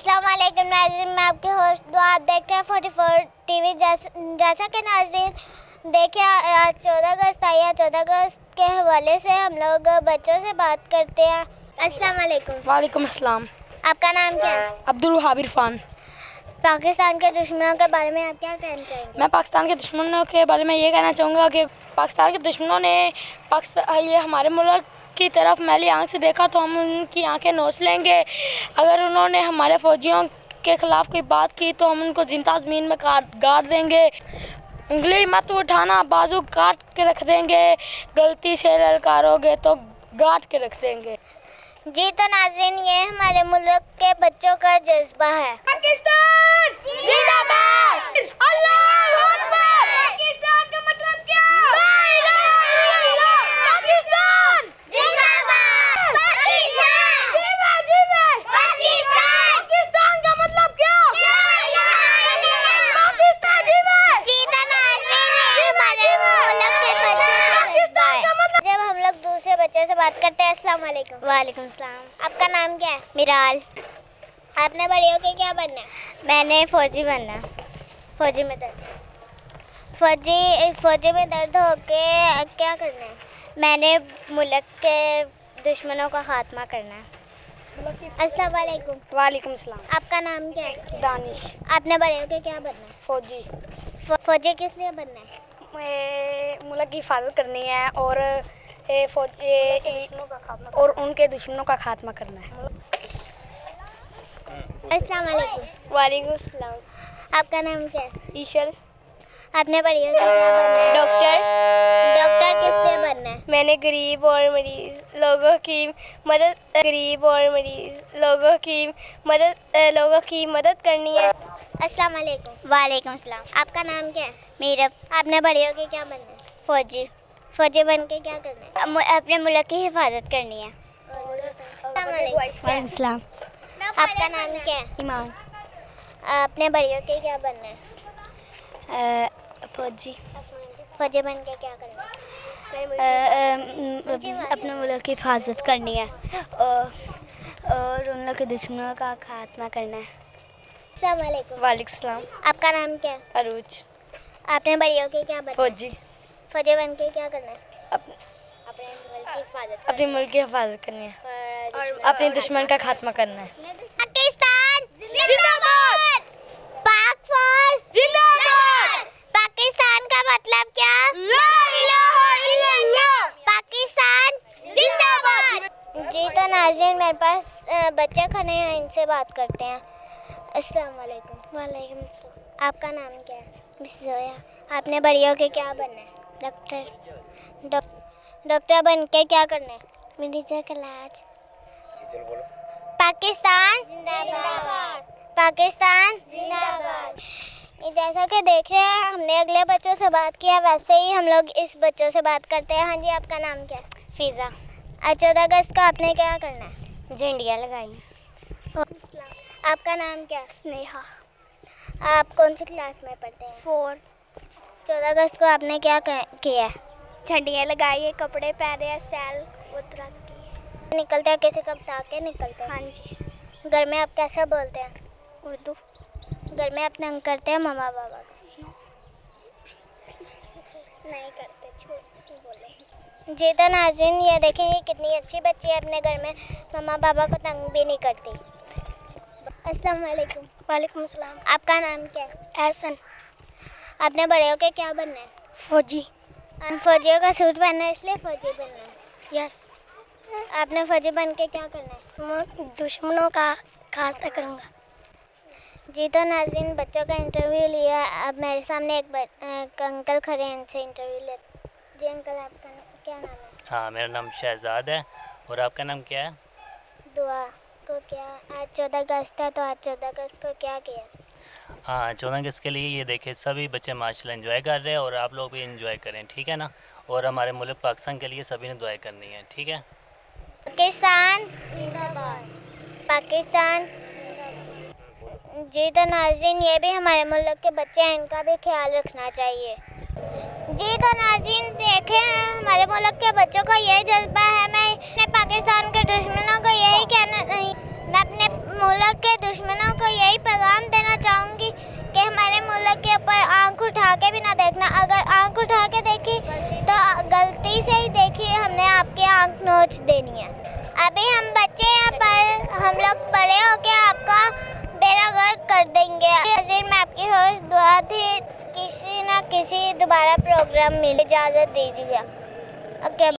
अस्सलाम वालेकुम नाज़रीन, मैं आपके होस्ट दुआ। आप देख रहे हैं 44 टीवी। जैसा कि नाज़रीन देखिए, आज 14 अगस्त आई है। 14 अगस्त के हवाले से हम लोग बच्चों से बात करते हैं। अस्सलाम वालेकुम। वालेकुम अस्सलाम। आपका नाम क्या है? अब्दुल वहाब इरफान। पाकिस्तान के दुश्मनों के बारे में आप क्या कहना चाहेंगे? मैं पाकिस्तान के दुश्मनों के बारे में ये कहना चाहूँगा कि पाकिस्तान के दुश्मनों ने ये हमारे मुल्क की तरफ मैली आंख से देखा तो हम उनकी आंखें नोच लेंगे। अगर उन्होंने हमारे फ़ौजियों के ख़िलाफ़ कोई बात की तो हम उनको ज़िंदा ज़मीन में गाड़ देंगे। उंगली मत उठाना, बाजू काट के रख देंगे। गलती से ललकारोगे तो गाड़ के रख देंगे। जी तो नाज़रीन, ये हमारे मुल्क के बच्चों का जज्बा है। पाकिस्तान जिंदाबाद, अल्लाहू अकबर। पाकिस्तान का मतलब क्या? ला इलाहा इल्लल्लाह। पाकिस्तान जिंदाबाद, पाकिस्तान जिंदाबाद, पाकिस्तान। पाकिस्तान का मतलब क्या? ला इलाहा इल्लल्लाह। पाकिस्तान जिंदाबाद। जी तो नाज़रीन, ये हमारे मुल्क के बच्चों का जज्बा है। जब हम लोग दूसरे बच्चे से बात करते हैं, अस्सलाम वालेकुम। वालेकुम सलाम। आपका नाम क्या है? मिराल। आपने बड़ी होके क्या बनना है? मैंने फ़ौजी बनना है। फ़ौजी में दर्द होके क्या करना है? मैंने मुल्क के दुश्मनों का खात्मा करना है। अस्सलाम वालेकुम। वालेकुम सलाम। आपका नाम क्या है? दानिश। आपने बड़े होके क्या बनना है? फ़ौजी। फ़ौजी किस लिए बनना है? मुल्क की हिफाजत करनी है और उनके दुश्मनों का खात्मा करना है। अस्सलाम वालेकुम। वालेकुम सलाम। आपका नाम क्या है? ईशल। आपने बड़ी होकर क्या बनना है? डॉक्टर किस लिए बनना है? मैंने गरीब और मरीज लोगों की मदद करनी है। अस्सलाम वालेकुम। वालेकुम सलाम। आपका नाम क्या है? मीरब। आपने बड़ी होकर क्या बनना है? फ़ौजी। फ़ौजी बन के क्या करना है? अपने मुल्क की हिफाजत करनी है। वालेकुम सलाम। आपका नाम क्या है? ईमान। आपने बड़ी होकर क्या बनना है? फ़ौजी। फ़ौजी बन के क्या करना है? अपने मुल्क की हिफाजत करनी है और उन लोग के दुश्मनों का खात्मा करना है। अस्सलाम वालेकुम। वालेकुम सलाम। आपका नाम क्या है? अरूज। आपने बड़ी होकर क्या बनना है? फ़ौजी। फ़ौजी बन के क्या करना है? अपने मुल्क की हिफाजत करनी है और अपने दुश्मन का खात्मा करना है। पाकिस्तान जिंदाबाद, पाक फौज जिंदाबाद। पाकिस्तान का मतलब क्या? ला इलाहा इल्लल्लाह। पाकिस्तान जिंदाबाद। जी तो नाज़रीन, मेरे पास बच्चे खड़े हैं, इनसे बात करते हैं। अस्सलाम वालेकुम। वालेकुम सलाम। आपका नाम क्या है? जोया। आपने बड़ी होके क्या बनना है? डॉक्टर बन के क्या करना है? मरीजों का इलाज। पाकिस्तान जिंदाबाद, पाकिस्तान जिंदाबाद। जैसा कि देख रहे हैं, हमने अगले बच्चों से बात किया, वैसे ही हम लोग इस बच्चों से बात करते हैं। हाँ जी, आपका नाम क्या है? फ़िज़ा। आज 14 अगस्त का आपने क्या करना है? झंडियाँ लगाई। आपका नाम क्या है? स्नेहा। आप कौन सी क्लास में पढ़ते हैं? 4। 14 अगस्त को आपने क्या किया? झंडियाँ लगाई है, कपड़े पहने हैं, सैल उतरा की। निकलते हैं किसी कब ताके निकलते हैं? हाँ जी। घर में आप कैसे बोलते हैं? उर्दू। घर में आप तंग करते हैं मम्मा पापा को? नहीं करते, झूठ बोले। जी तो नाज़रीन, ये देखें, ये कितनी अच्छी बच्ची है, अपने घर में मम्मा पापा को तंग भी नहीं करती। अस्सलाम वालेकुम। वालेकुम सलाम। आपका नाम क्या है? एहसन। आपने बड़े होकर क्या बनना है? फ़ौजी। फ़ौजियों का सूट पहनना है, इसलिए फ़ौजी बनना है। यस। आपने फ़ौजी बन के क्या करना है? मैं दुश्मनों का खात्मा करूँगा। जी तो नाज़रीन, बच्चों का इंटरव्यू लिया। अब मेरे सामने एक अंकल खड़े हैं, इनसे इंटरव्यू ले। जी अंकल, आपका क्या नाम है? हाँ, मेरा नाम शहजाद है। और आपका नाम क्या है? दुआ को क्या आज 14 अगस्त था, तो आज 14 अगस्त को क्या किया? हाँ, 14 अगस्त के लिए ये देखे सभी बच्चे माशाल्लाह एंजॉय कर रहे हैं और आप लोग भी एंजॉय करें, ठीक है ना। और हमारे मुल्क पाकिस्तान के लिए सभी ने दुआएं करनी है, ठीक है। पाकिस्तान जिंदाबाद, पाकिस्तान। जी तो नाज़रीन, ये भी हमारे मुल्क के बच्चे हैं, इनका भी ख्याल रखना चाहिए। जी तो नाज़रीन, देखें, हमारे मुल्क के बच्चों का यही जज्बा है। मैं अपने पाकिस्तान के दुश्मनों को यही कहना, मैं अपने मुल्क के दुश्मनों उठा के देखी तो गलती से ही देखी हमने आपकी आँख नोच देनी है। अभी हम बच्चे हैं पर हम लोग बड़े होके आपका बेड़ा गर्क कर देंगे। मैं आपकी होश दुआ थी किसी न किसी दोबारा प्रोग्राम मिले, इजाज़त दीजिएगा।